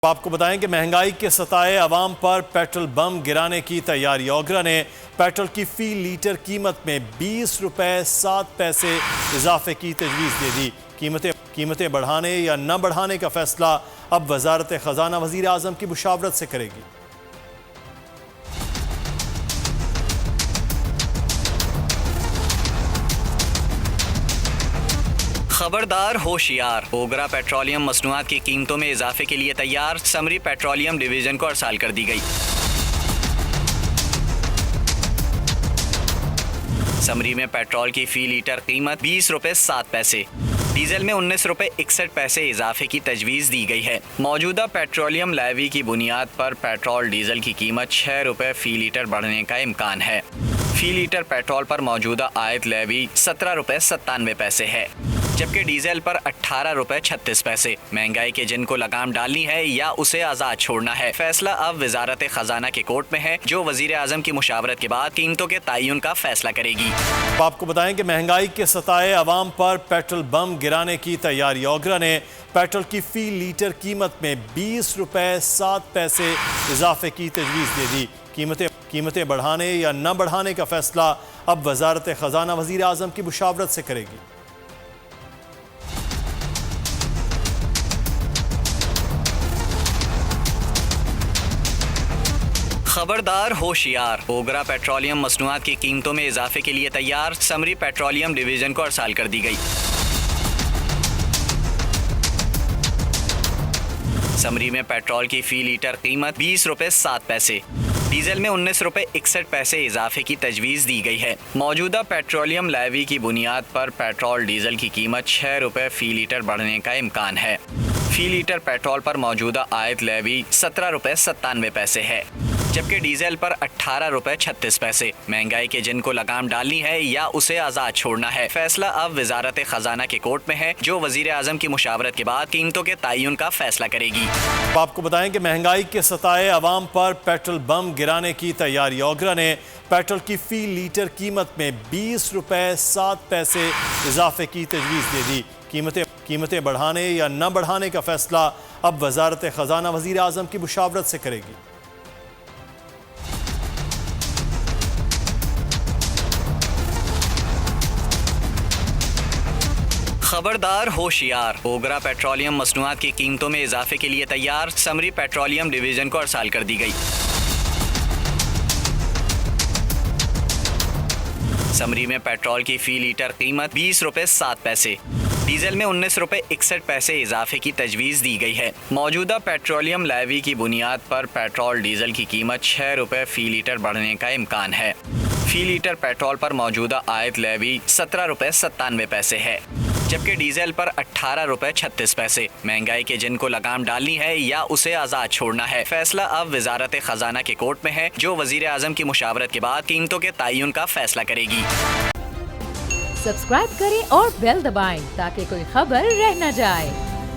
आपको बताएं कि महंगाई के सताए अवाम पर पेट्रोल बम गिराने की तैयारी। ओगरा ने पेट्रोल की फी लीटर कीमत में 20 रुपए 7 पैसे इजाफे की तजवीज़ दे दी। कीमतें बढ़ाने या न बढ़ाने का फैसला अब वजारत खजाना वजीर आजम की मुशावरत से करेगी। खबरदार होशियार, ओगरा पेट्रोलियम मसनूआत की कीमतों में इजाफे के लिए तैयार। समरी पेट्रोलियम डिवीजन को अरसाल कर दी गई। समरी में पेट्रोल की फी लीटर कीमत 20 रुपए 7 पैसे, डीजल में 19 रुपए 61 पैसे इजाफे की तजवीज़ दी गई है। मौजूदा पेट्रोलियम लेवी की बुनियाद पर पेट्रोल डीजल की कीमत 6 रुपए फी लीटर बढ़ने का इम्कान है। फी लीटर पेट्रोल पर मौजूदा आयत लेवी 17 रुपए 97 पैसे है, जबकि डीजल पर 18 रुपए 36 पैसे। महंगाई के जिन को लगाम डालनी है या उसे आज़ाद छोड़ना है, फैसला अब वजारत खजाना के कोर्ट में है, जो वजीर आजम की मुशावरत के बाद कीमतों के तयन का फैसला करेगी। आपको बताएं कि महंगाई के सताए अवाम पर पेट्रोल बम गिराने की तैयारी। ओगरा ने पेट्रोल की फी लीटर कीमत में 20 रुपए 7 पैसे इजाफे की तजवीज़ दे दी। कीमतें बढ़ाने या न बढ़ाने का फैसला अब वजारत खजाना वजीर आजम की मुशावरत से करेगी। खबरदार होशियार, ओगरा पेट्रोलियम मसनूआत की कीमतों में इजाफे के लिए तैयार। समरी पेट्रोलियम डिवीजन को अरसाल कर दी गई। समरी में पेट्रोल की फी लीटर कीमत 20 रुपए 7 पैसे, डीजल में 19 रुपए 61 पैसे इजाफे की तजवीज़ दी गई है। मौजूदा पेट्रोलियम लेवी की बुनियाद पर पेट्रोल डीजल की कीमत 6 रुपए फी लीटर बढ़ने का इम्कान है। फी लीटर पेट्रोल पर मौजूदा आयत लेवी 17 रुपए 97 पैसे है, जबकि डीजल पर 18 रुपए 36 पैसे। महंगाई के जिन को लगाम डालनी है या उसे आज़ाद छोड़ना है, फैसला अब वजारत खजाना के कोर्ट में है, जो वजीर आजम की मुशावरत के बाद कीमतों के तयन का फैसला करेगी। आपको बताएं कि महंगाई के सताए अवाम पर पेट्रोल बम गिराने की तैयारी। ओगरा ने पेट्रोल की फी लीटर कीमत में 20 रुपए 7 पैसे इजाफे की तजवीज़ दे दी। कीमतें बढ़ाने या न बढ़ाने का फैसला अब वजारत खजाना वजीर आजम की मुशावरत से करेगी। खबरदार होशियार, ओगरा पेट्रोलियम मसनूआत की कीमतों में इजाफे के लिए तैयार। समरी पेट्रोलियम डिवीजन को अरसाल कर दी गई। समरी में पेट्रोल की फी लीटर कीमत 20 रुपए 7 पैसे, डीजल में 19 रुपए 61 पैसे इजाफे की तजवीज़ दी गई है। मौजूदा पेट्रोलियम लेवी की बुनियाद पर पेट्रोल डीजल की कीमत 6 रुपए फी लीटर बढ़ने का इम्कान है। फी लीटर पेट्रोल पर मौजूदा आयत लेवी 17 रुपए 97 पैसे है, जबकि डीजल पर 18 रुपए 36 पैसे। महंगाई के जिन को लगाम डालनी है या उसे आज़ाद छोड़ना है, फैसला अब वजारत खजाना के कोर्ट में है, जो वजीर आजम की मुशावरत के बाद कीमतों के तयन का फैसला करेगी। सब्सक्राइब करें और बेल दबाएं ताकि कोई खबर रह न जाए।